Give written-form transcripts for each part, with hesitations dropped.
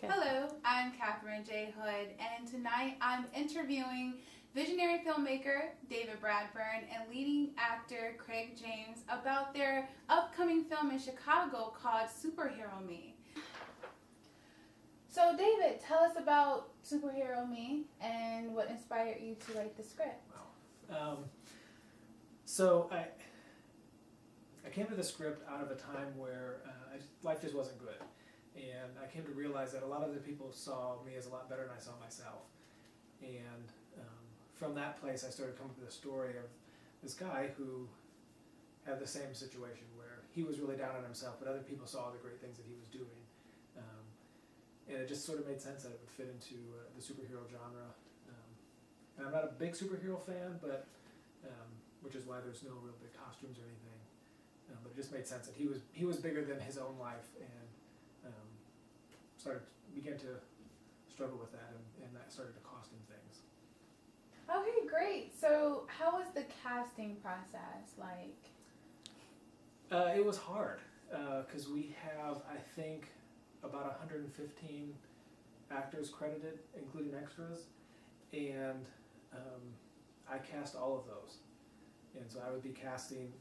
Okay. Hello, I'm Catherine J. Hood, and tonight I'm interviewing visionary filmmaker David Bradburn and leading actor Craig James about their upcoming film in Chicago called Superhero Me. So David, tell us about Superhero Me and what inspired you to write the script. So I came to the script out of a time where life just wasn't good. And I came to realize that a lot of the people saw me as a lot better than I saw myself. And from that place, I started coming to the story of this guy who had the same situation where he was really down on himself, but other people saw the great things that he was doing. And it just sort of made sense that it would fit into the superhero genre. And I'm not a big superhero fan, but which is why there's no real big costumes or anything. But it just made sense that he was bigger than his own life, and began to struggle with that, and that started to cost him things. Okay, great. So how was the casting process like? It was hard because we have, I think, about 115 actors credited, including extras, and I cast all of those. And so I would be casting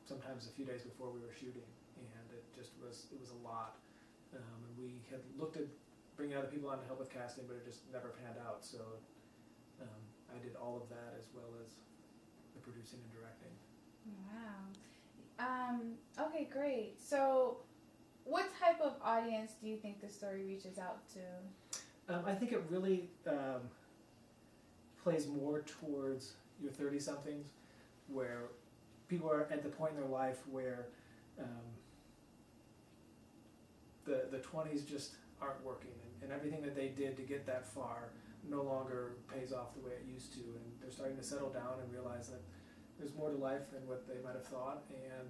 sometimes a few days before we were shooting, and it was a lot. And we had looked at bringing other people on to help with casting, but it just never panned out. So I did all of that as well as the producing and directing. Wow. Okay, great. So what type of audience do you think the story reaches out to? I think it really plays more towards your 30-somethings, where people are at the point in their life where the 20s just aren't working, and everything that they did to get that far no longer pays off the way it used to, and they're starting to settle down and realize that there's more to life than what they might have thought, and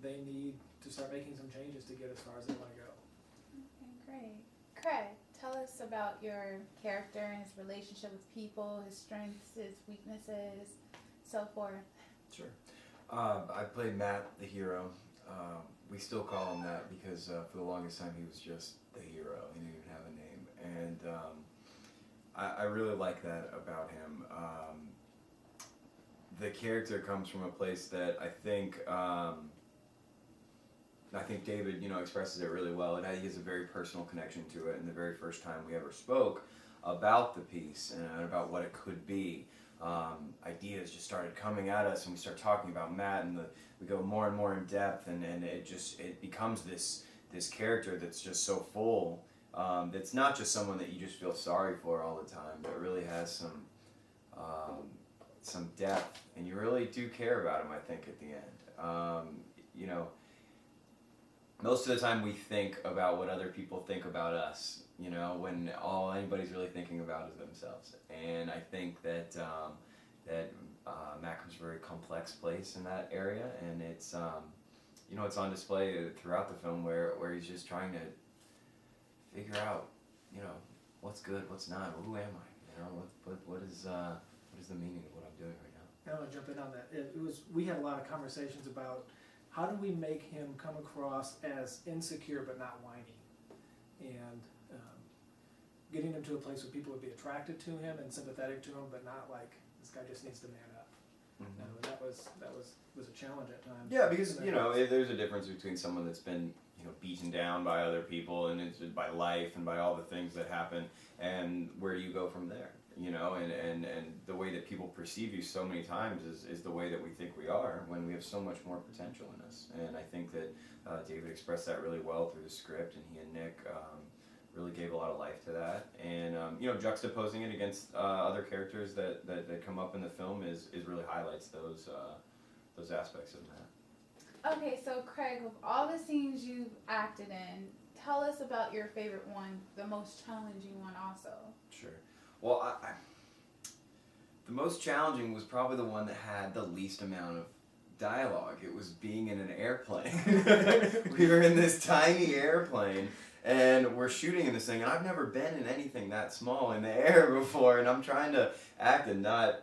they need to start making some changes to get as far as they want to go. Okay, great. Craig, tell us about your character and his relationship with people, his strengths, his weaknesses, so forth. Sure. I played Matt, the hero. We still call him that because for the longest time he was just the hero. He didn't even have a name. And I really like that about him. The character comes from a place that I think David, expresses it really well. He has a very personal connection to it. And the very first time we ever spoke about the piece and about what it could be, ideas just started coming at us, and we start talking about Matt, and we go more and more in depth, and it becomes this character that's just so full. That's not just someone that you just feel sorry for all the time, but really has some depth, and you really do care about him, I think, at the end. Most of the time we think about what other people think about us, when all anybody's really thinking about is themselves. And I think that Matt comes from a very complex place in that area, and it's it's on display throughout the film where he's just trying to figure out, what's good, what's not, who am I, what is the meaning of what I'm doing right now. I want to jump in on that. We had a lot of conversations about how do we make him come across as insecure but not whiny, and getting him to a place where people would be attracted to him and sympathetic to him, but not like this guy just needs to man up. Mm-hmm. And that was a challenge at times. Yeah, because there's a difference between someone that's been beaten down by other people and it's by life and by all the things that happen, and where you go from there. And the way that people perceive you so many times is the way that we think we are, when we have so much more potential in us. And I think that David expressed that really well through the script, and he and Nick really gave a lot of life to that. And juxtaposing it against other characters that come up in the film is really highlights those aspects of that. Okay, so Craig, with all the scenes you've acted in, tell us about your favorite one, the most challenging one also. Sure. Well, the most challenging was probably the one that had the least amount of dialogue. It was being in an airplane. We were in this tiny airplane, and we're shooting in this thing, and I've never been in anything that small in the air before, and I'm trying to act and not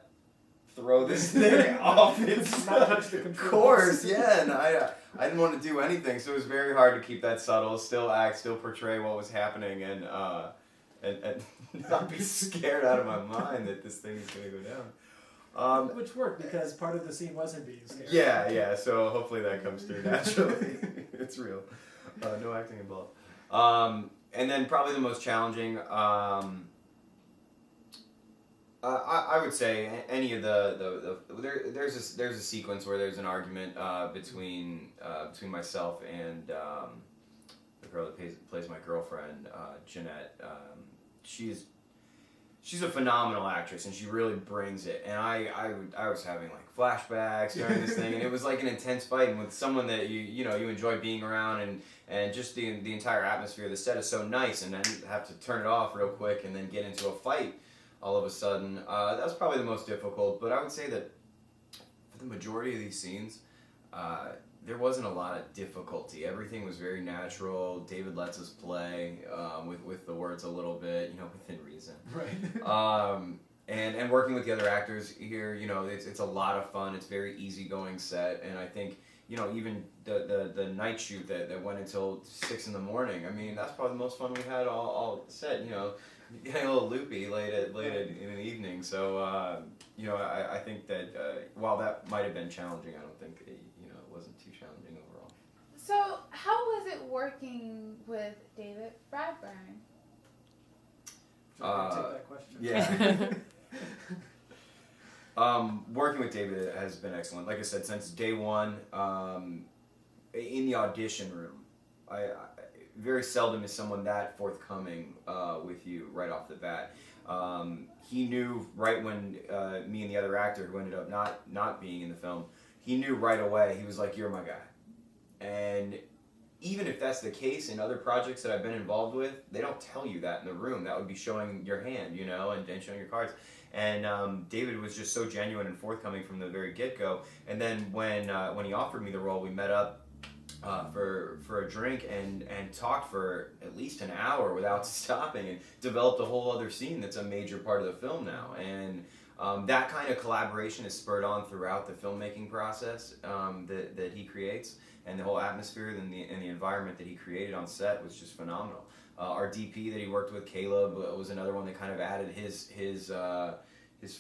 throw this thing off its Not touch the controls. course. Yeah, and I didn't want to do anything, so it was very hard to keep that subtle, still act, still portray what was happening, and not be scared out of my mind that this thing is going to go down. Which worked because part of the scene wasn't being scared. Yeah, so hopefully that comes through naturally. It's real. No acting involved. And then probably the most challenging, I would say any of there's a sequence where there's an argument between myself and the girl that plays my girlfriend, Jeanette. She's a phenomenal actress, and she really brings it. And I was having like flashbacks during this thing, and it was like an intense fight. And with someone that you enjoy being around, and just the entire atmosphere of the set is so nice, and then have to turn it off real quick and then get into a fight all of a sudden. That was probably the most difficult. But I would say that for the majority of these scenes, there wasn't a lot of difficulty. Everything was very natural. David lets us play with the words a little bit, within reason. Right. And working with the other actors here, it's a lot of fun. It's very easygoing set, and I think even the night shoot that went until 6 in the morning. I mean, that's probably the most fun we had all set. Getting a little loopy late in the evening. So I think that while that might have been challenging, I don't think it wasn't too challenging overall. So how was it working with David Bradburn? Take that question. Yeah. Working with David has been excellent. Like I said, since day one, in the audition room, I very seldom is someone that forthcoming with you right off the bat. He knew right when me and the other actor who ended up not being in the film, he knew right away. He was like, "You're my guy." And even if that's the case in other projects that I've been involved with, they don't tell you that in the room. That would be showing your hand, and showing your cards. And David was just so genuine and forthcoming from the very get-go. And then when he offered me the role, we met up for a drink and talked for at least an hour without stopping, and developed a whole other scene that's a major part of the film now. And that kind of collaboration is spurred on throughout the filmmaking process that he creates, and the whole atmosphere and the environment that he created on set was just phenomenal. Our DP that he worked with, Caleb, was another one that kind of added his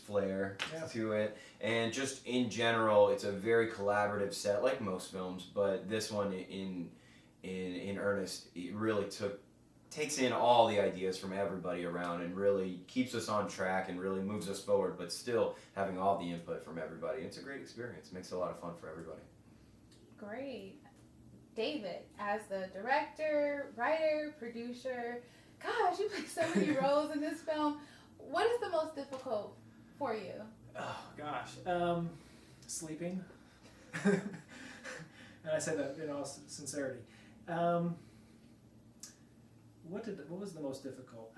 flair to it. And just in general, it's a very collaborative set, like most films, but this one in earnest, it really takes in all the ideas from everybody around and really keeps us on track and really moves us forward, but still having all the input from everybody. It's a great experience. Makes it a lot of fun for everybody. Great. David, as the director, writer, producer, gosh, you play so many roles in this film. What is the most difficult for you? Oh gosh, sleeping. And I say that in all sincerity. What was the most difficult?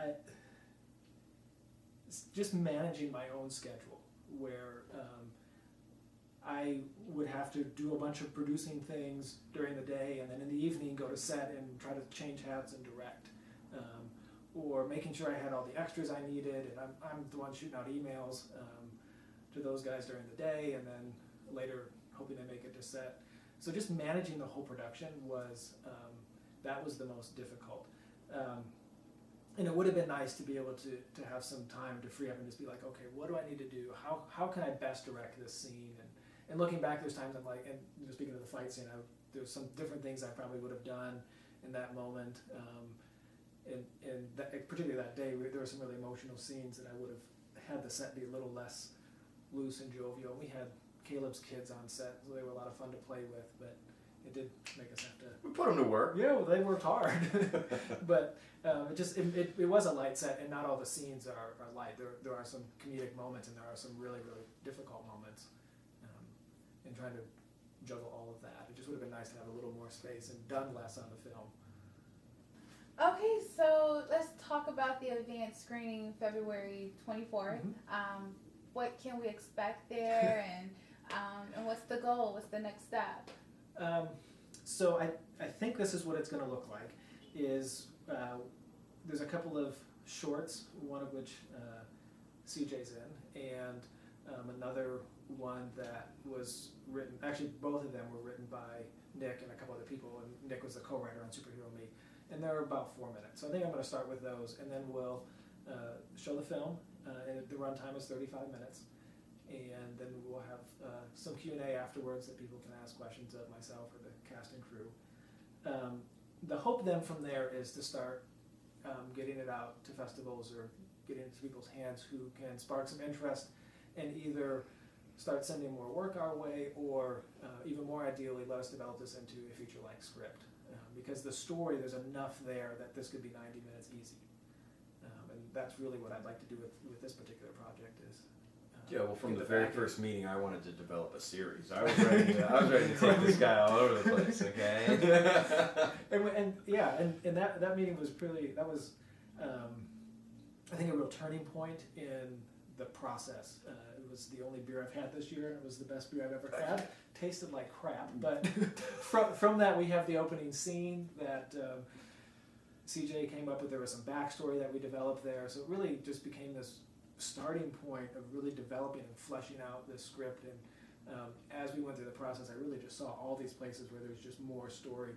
Just managing my own schedule, where I would have to do a bunch of producing things during the day, and then in the evening go to set and try to change hats and direct, or making sure I had all the extras I needed, and I'm the one shooting out emails to those guys during the day, and then later hoping they make it to set. So just managing the whole production was that was the most difficult. And it would have been nice to be able to have some time to free up and just be like, okay, what do I need to do? How can I best direct this scene? And looking back, there's times I'm like, and speaking of the fight scene, there's some different things I probably would have done in that moment. And particularly that day, there were some really emotional scenes that I would have had the set be a little less loose and jovial. We had Caleb's kids on set, so they were a lot of fun to play with, but it did make us have to... We put them to work. Yeah, well, they worked hard. But it was a light set, and not all the scenes are light. There are some comedic moments, and there are some really, really difficult moments. And trying to juggle all of that. It just would have been nice to have a little more space and done less on the film. Okay, so let's talk about the advanced screening February 24th. Mm-hmm. What can we expect there, and what's the goal? What's the next step? So I think this is what it's going to look like. There's a couple of shorts, one of which CJ's in, and Another one that was written, actually both of them were written by Nick and a couple other people, and Nick was the co-writer on Superhero Me, and they're about 4 minutes. So I think I'm going to start with those, and then we'll show the film, and the runtime is 35 minutes, and then we'll have some Q&A afterwards that people can ask questions of myself or the cast and crew. The hope then from there is to start getting it out to festivals or getting it into people's hands who can spark some interest and either start sending more work our way or even more ideally let us develop this into a feature-length script. Because the story, there's enough there that this could be 90 minutes easy. And that's really what I'd like to do with this particular project is. Yeah, well, from the very first meeting, I wanted to develop a series. I was ready to take this guy all over the place, okay? and that meeting was I think a real turning point in the process. It was the only beer I've had this year, and it was the best beer I've ever had. Tasted like crap, but from that we have the opening scene that CJ came up with. There was some backstory that we developed there, so it really just became this starting point of really developing and fleshing out this script. And as we went through the process, I really just saw all these places where there's just more story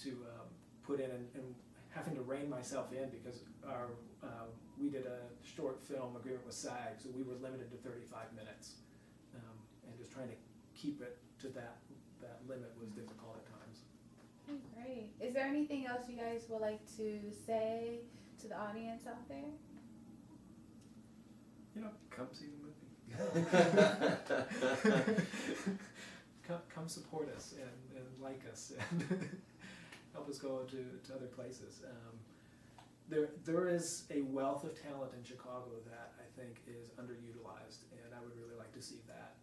to put in, and having to rein myself in because we did a short film agreement with SAG, so we were limited to 35 minutes, and just trying to keep it to that limit was difficult at times. Okay, great. Is there anything else you guys would like to say to the audience out there? Come see the movie. Come support us and like us and help us go to other places. There is a wealth of talent in Chicago that I think is underutilized, and I would really like to see that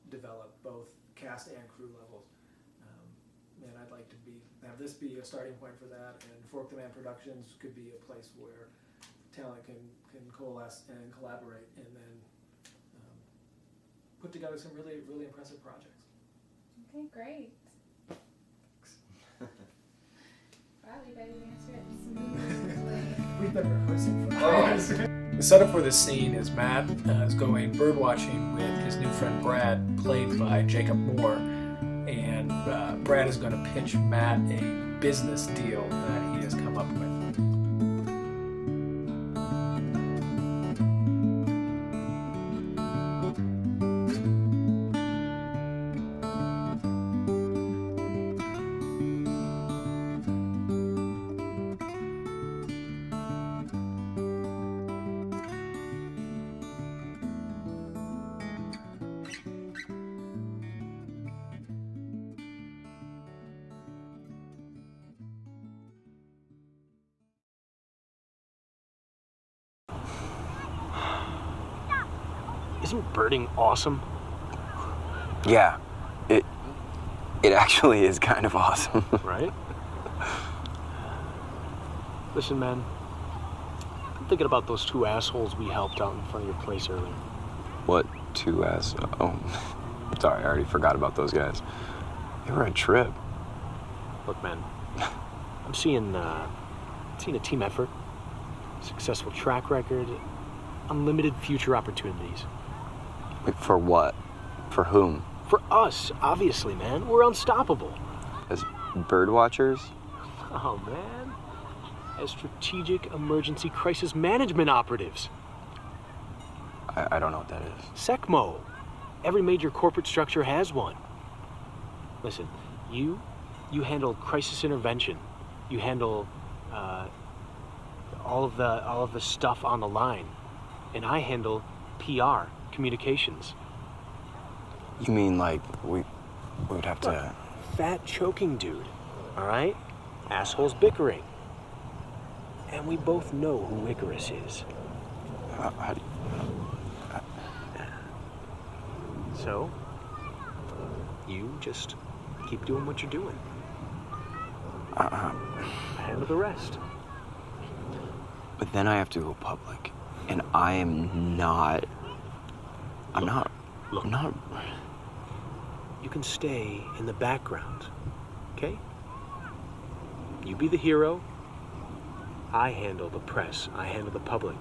develop both cast and crew levels. And I'd like to have this be a starting point for that, and Fork the Man Productions could be a place where talent can coalesce and collaborate, and then put together some really, really impressive projects. Okay, great. Wow, you guys answered it smoothly. We've been rehearsing for hours. The setup for this scene is Matt is going bird watching with his new friend Brad, played by Jacob Moore, and Brad is going to pitch Matt a business deal that he has come up with. Isn't birding awesome? Yeah, it actually is kind of awesome. Right? Listen, man, I'm thinking about those two assholes we helped out in front of your place earlier. What two ass? Oh, sorry, I already forgot about those guys. They were a trip. Look, man, I'm seeing a team effort, successful track record, unlimited future opportunities. Wait, for what? For whom? For us, obviously, man. We're unstoppable. As bird watchers? Oh, man. As strategic emergency crisis management operatives. I don't know what that is. SECMO. Every major corporate structure has one. Listen, you handle crisis intervention. You handle all of the stuff on the line, and I handle PR, communications. You mean like we would have to... Fat choking dude, all right? Assholes bickering. And we both know who Icarus is. How do you... So, you just keep doing what you're doing. Handle the rest. But then I have to go public, and I'm not. Look. You can stay in the background, okay? You be the hero. I handle the press. I handle the public.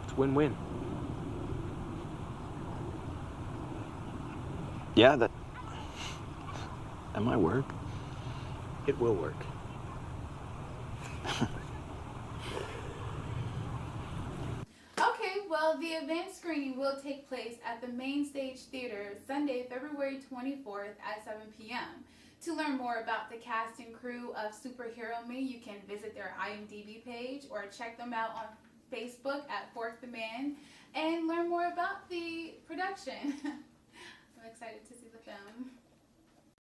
That's It's win-win. Yeah, that might work. It will work. Okay, well, the event screening will take place at the Main Stage Theater Sunday, February 24th at 7 p.m. To learn more about the cast and crew of Superhero Me, you can visit their IMDb page or check them out on Facebook at Fourth Demand and learn more about the production. I'm excited to see the film.